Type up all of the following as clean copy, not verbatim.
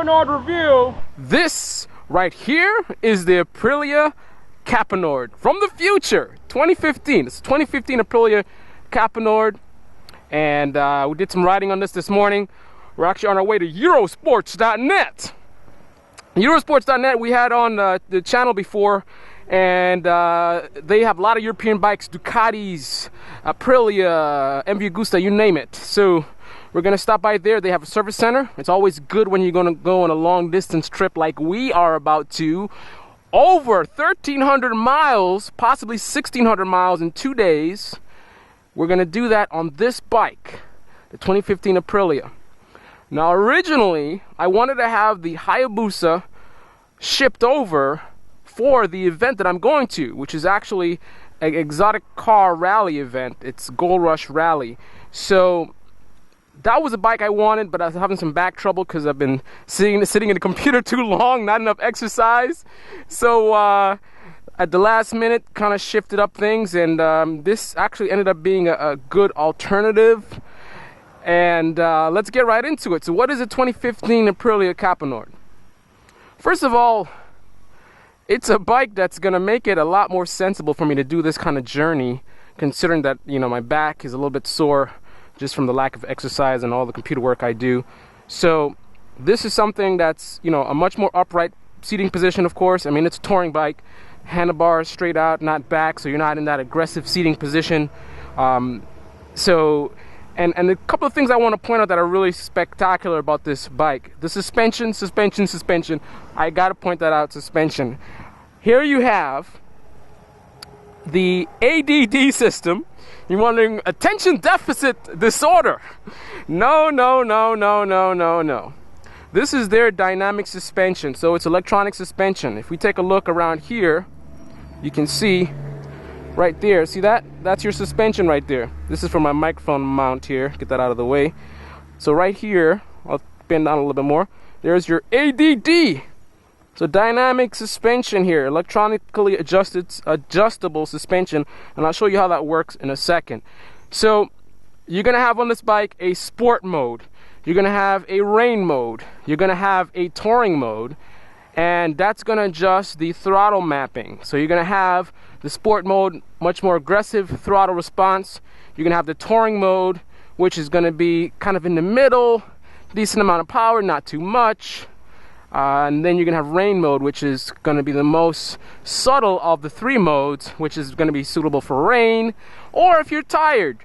Caponord review. This right here is the Aprilia Caponord from the future, 2015. It's 2015 Aprilia Caponord, and we did some riding on this morning. We're actually on our way to Eurosports.net. Eurosports.net we had on the channel before, and they have a lot of European bikes, Ducatis, Aprilia, MV Agusta, you name it. So we're gonna stop by there. They have a service center. It's always good when you're gonna go on a long distance trip like we are about to. Over 1,300 miles, possibly 1,600 miles in 2 days. We're gonna do that on this bike, the 2015 Aprilia. Now originally, I wanted to have the Hayabusa shipped over for the event that I'm going to, which is actually an exotic car rally event. It's Gold Rush Rally. So that was a bike I wanted, but I was having some back trouble because I've been sitting in the computer too long, not enough exercise. So at the last minute, kind of shifted up things, and this actually ended up being a good alternative. And let's get right into it. So what is a 2015 Aprilia Caponord? First of all, it's a bike that's going to make it a lot more sensible for me to do this kind of journey, considering that, you know, my back is a little bit sore just from the lack of exercise and all the computer work I do. So this is something that's, you know, a much more upright seating position, of course. I mean, it's a touring bike, handlebars straight out, not back, so you're not in that aggressive seating position. And a couple of things I want to point out that are really spectacular about this bike. The suspension. I got to point that out, suspension. Here you have the ADD system. You're wondering, attention deficit disorder. No. This is their dynamic suspension, so it's electronic suspension. If we take a look around here, you can see right there, see that? That's your suspension right there. This is for my microphone mount here. Get that out of the way. So right here, I'll bend down a little bit more. There's your ADD. So dynamic suspension here, electronically adjustable suspension, and I'll show you how that works in a second. So you're gonna have on this bike a sport mode. You're gonna have a rain mode. You're gonna have a touring mode, and that's gonna adjust the throttle mapping. So you're gonna have the sport mode, much more aggressive throttle response. You're gonna have the touring mode, which is gonna be kind of in the middle, decent amount of power, not too much. And then you're gonna have rain mode, which is gonna be the most subtle of the three modes, which is gonna be suitable for rain, or if you're tired.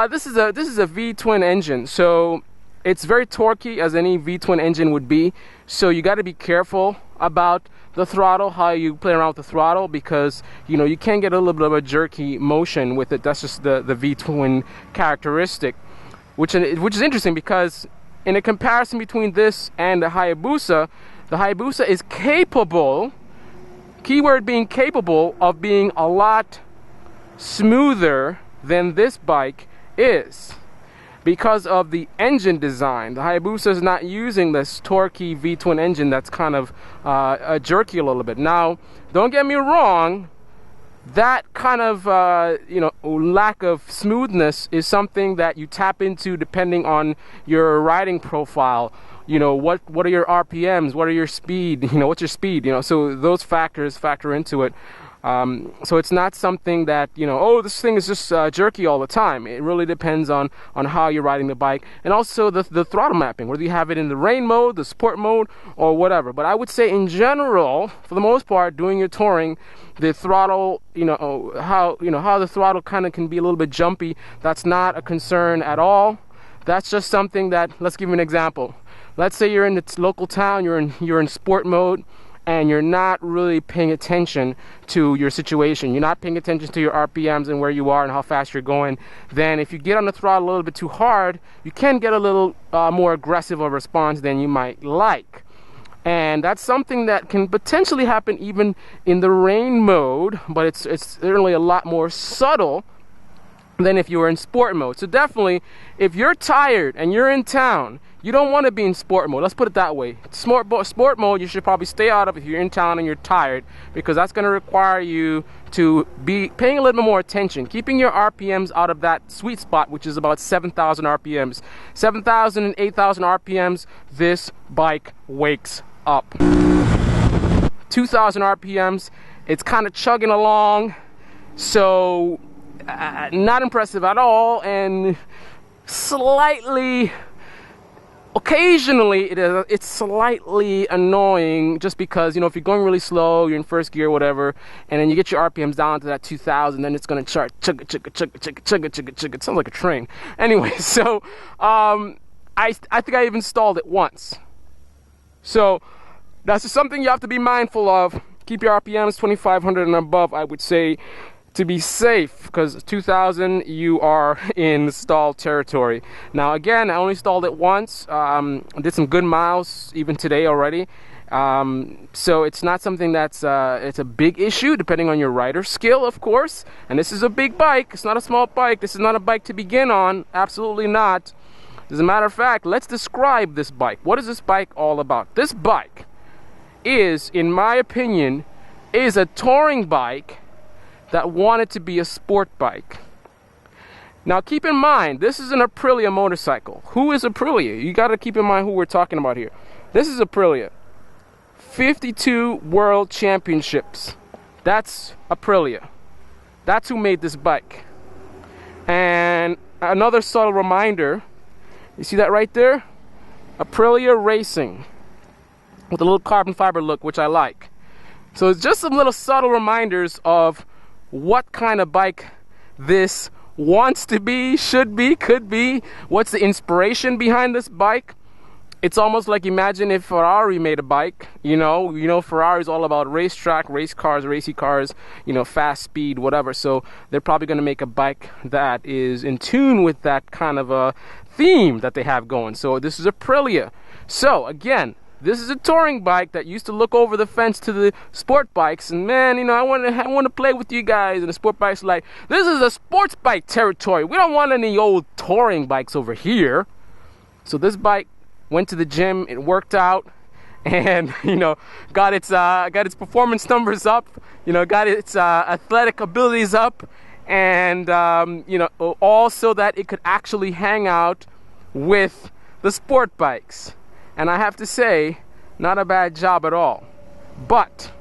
This is a V-twin engine, so it's very torquey, as any V-twin engine would be. So you got to be careful about the throttle, how you play around with the throttle, because you know you can get a little bit of a jerky motion with it. That's just the V-twin characteristic, which is interesting because in a comparison between this and the Hayabusa is capable, keyword being capable, of being a lot smoother than this bike is. Because of the engine design, the Hayabusa is not using this torquey V-twin engine that's kind of jerky a little bit. Now, don't get me wrong, that kind of lack of smoothness is something that you tap into depending on your riding profile. You know, what are your RPMs? What are your speed? You know, what's your speed? You know, so those factors factor into it. So it's not something that, you know, oh, this thing is just jerky all the time. It really depends on how you're riding the bike, and also the throttle mapping, whether you have it in the rain mode, the sport mode, or whatever. But I would say in general, for the most part, doing your touring, the throttle, how the throttle kind of can be a little bit jumpy. That's not a concern at all. That's just something that, let's give you an example. Let's say you're in the local town, you're in sport mode, and you're not really paying attention to your situation. You're not paying attention to your RPMs and where you are and how fast you're going. Then if you get on the throttle a little bit too hard, you can get a little more aggressive of a response than you might like. And that's something that can potentially happen even in the rain mode, but it's certainly a lot more subtle than if you were in sport mode. So definitely, if you're tired and you're in town, You don't want to be in sport mode. Let's put it that way. Sport mode, you should probably stay out of if you're in town and you're tired, because that's going to require you to be paying a little bit more attention, keeping your RPMs out of that sweet spot, which is about 7,000 RPMs. 7,000 and 8,000 RPMs, this bike wakes up. 2,000 RPMs, it's kind of chugging along, so not impressive at all, and slightly, occasionally it's slightly annoying, just because, you know, if you're going really slow, you're in first gear, whatever, and then you get your RPMs down to that 2,000, then it's going to chart chugga chugga chugga chugga chugga chugga chugga. It sounds like a train. Anyway, so I think I even stalled it once. So that's just something you have to be mindful of. Keep your RPMs 2,500 and above, I would say, to be safe, because 2,000 you are in stall territory. Now again, I only stalled it once. I did some good miles even today already. So it's not something that's it's a big issue, depending on your rider skill, of course. And this is a big bike. It's not a small bike. This is not a bike to begin on. Absolutely not. As a matter of fact, let's describe this bike. What is this bike all about? This bike is, in my opinion, is a touring bike that wanted to be a sport bike. Now keep in mind, this is an Aprilia motorcycle. Who is Aprilia? You got to keep in mind who we're talking about here. This is Aprilia. 52 world championships. That's Aprilia. That's who made this bike. And another subtle reminder, you see that right there? Aprilia Racing, with a little carbon fiber look, which I like. So it's just some little subtle reminders of what kind of bike this wants to be, should be, could be. What's the inspiration behind this bike? It's almost like, imagine if Ferrari made a bike. You know Ferrari's all about racetrack, race cars, racy cars, you know, fast speed, whatever. So they're probably going to make a bike that is in tune with that kind of a theme that they have going. So this is Aprilia. So again, this is a touring bike that used to look over the fence to the sport bikes, and man, you know, I want to play with you guys. And the sport bikes are like, this is a sports bike territory. We don't want any old touring bikes over here. So this bike went to the gym, it worked out, and you know, got its performance numbers up, you know, got its athletic abilities up, and you know, all so that it could actually hang out with the sport bikes. And I have to say, not a bad job at all. But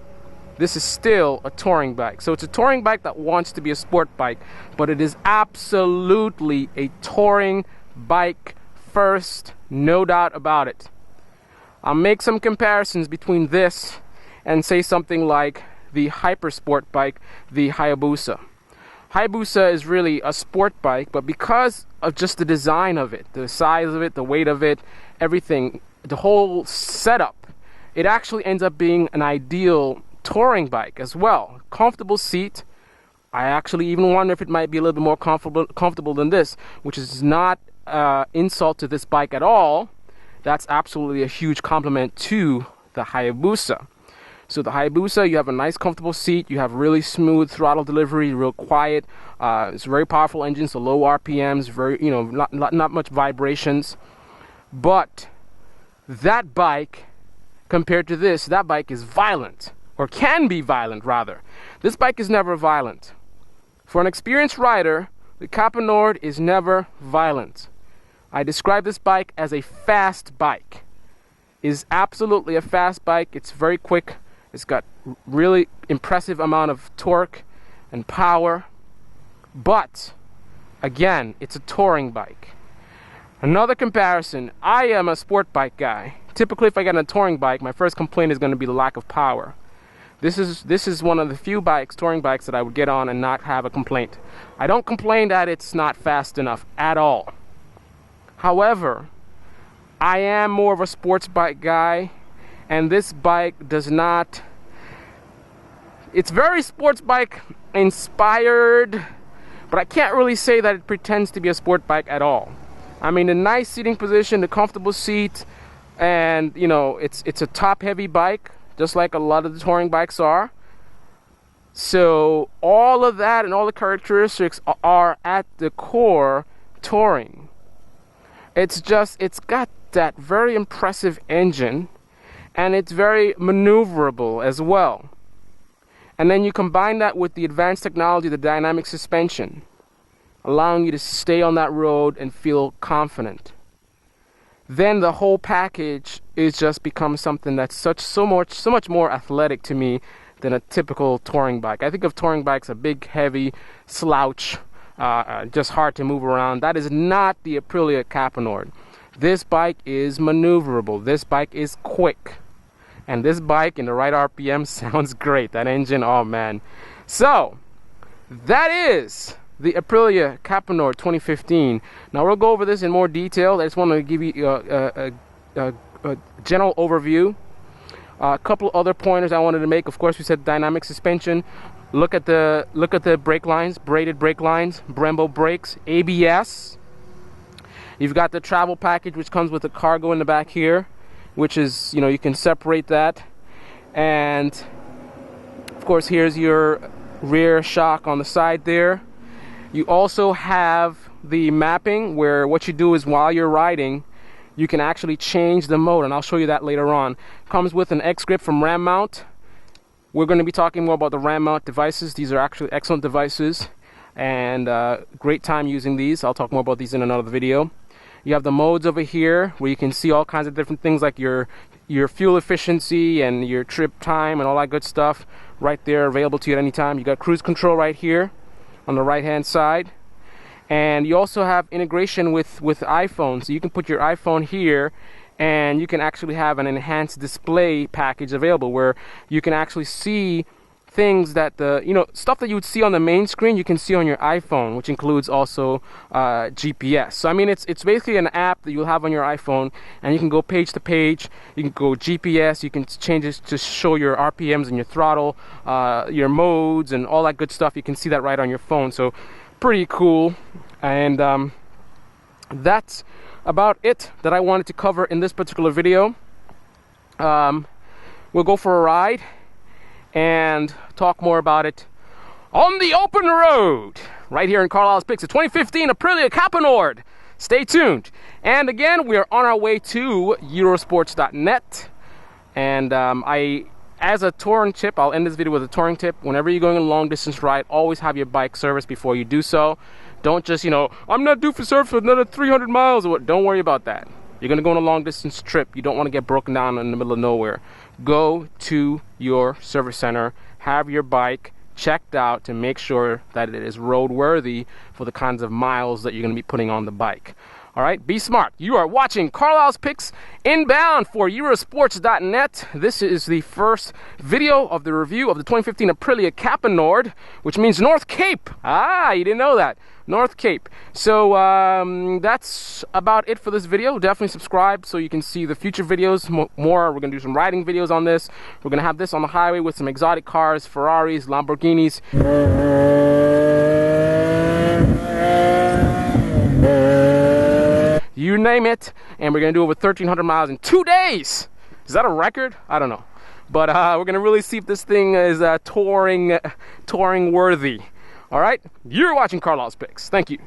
this is still a touring bike. So it's a touring bike that wants to be a sport bike, but it is absolutely a touring bike first, no doubt about it. I'll make some comparisons between this and say something like the hypersport bike, the Hayabusa. Hayabusa is really a sport bike, but because of just the design of it, the size of it, the weight of it, everything, the whole setup, it actually ends up being an ideal touring bike as well. Comfortable seat. I actually even wonder if it might be a little bit more comfortable than this, which is not insult to this bike at all. That's absolutely a huge compliment to the Hayabusa. So the Hayabusa, you have a nice comfortable seat, you have really smooth throttle delivery, real quiet. It's a very powerful engine, so low RPMs, very, you know, not much vibrations. But that bike, compared to this, that bike is violent, or can be violent rather. This bike is never violent. For an experienced rider, the Caponord is never violent. I describe this bike as a fast bike. It is absolutely a fast bike. It's very quick. It's got really impressive amount of torque and power. But again, it's a touring bike. Another comparison, I am a sport bike guy. Typically, if I get on a touring bike, my first complaint is going to be the lack of power. This is one of the few touring bikes that I would get on and not have a complaint. I don't complain that it's not fast enough at all. However, I am more of a sports bike guy, and this bike does not. It's very sports bike inspired, but I can't really say that it pretends to be a sport bike at all. I mean, the nice seating position, the comfortable seat, and you know, it's a top-heavy bike, just like a lot of the touring bikes are. So all of that and all the characteristics are at the core touring. It's just, it's got that very impressive engine, and it's very maneuverable as well. And then you combine that with the advanced technology, the dynamic suspension, allowing you to stay on that road and feel confident. Then the whole package is just become something that's so much more athletic to me than a typical touring bike. I think of touring bikes, a big, heavy slouch, just hard to move around. That is not the Aprilia Caponord. This bike is maneuverable. This bike is quick. And this bike in the right RPM sounds great. That engine, oh man. So, that is the Aprilia Caponord 2015. Now we'll go over this in more detail. I just want to give you a general overview. A couple other pointers I wanted to make. Of course, we said dynamic suspension. Look at the brake lines, braided brake lines, Brembo brakes, ABS. You've got the travel package, which comes with the cargo in the back here, which is, you can separate that. And of course, here's your rear shock on the side there. You also have the mapping, where what you do is while you're riding, you can actually change the mode, and I'll show you that later on. Comes with an X grip from Ram Mount. We're going to be talking more about the Ram Mount devices. These are actually excellent devices, and great time using these. I'll talk more about these in another video. You have the modes over here, where you can see all kinds of different things like your fuel efficiency and your trip time and all that good stuff right there, available to you at any time. You got cruise control right here on the right hand side, and you also have integration with iPhone, so you can put your iPhone here and you can actually have an enhanced display package available, where you can actually see things that stuff that you would see on the main screen, you can see on your iPhone, which includes also GPS. So I mean, it's basically an app that you'll have on your iPhone, and you can go page to page. You can go GPS. You can change it to show your RPMs and your throttle, your modes, and all that good stuff. You can see that right on your phone. So pretty cool. And that's about it that I wanted to cover in this particular video. We'll go for a ride and talk more about it on the open road right here in Carlyle's Picks, the 2015 Aprilia Caponord. Stay tuned. And again, we are on our way to Eurosports.net, and as a touring tip, I'll end this video with a touring tip. Whenever you're going a long distance ride, always have your bike serviced before you do so. Don't just, I'm not due for service for another 300 miles or what. Don't worry about that. You're going to go on a long distance trip. You don't want to get broken down in the middle of nowhere. Go to your service center, have your bike checked out to make sure that it is roadworthy for the kinds of miles that you're going to be putting on the bike. All right, be smart. You are watching Carlyle's Picks inbound for Eurosports.net. This is the first video of the review of the 2015 Aprilia Caponord, which means North Cape. Ah, you didn't know that. North Cape. So that's about it for this video. Definitely subscribe so you can see the future videos more. We're going to do some riding videos on this. We're going to have this on the highway with some exotic cars, Ferraris, Lamborghinis. You name it. And we're going to do over 1,300 miles in 2 days. Is that a record? I don't know. But we're going to really see if this thing is touring worthy. All right, you're watching Carlyle's Picks. Thank you.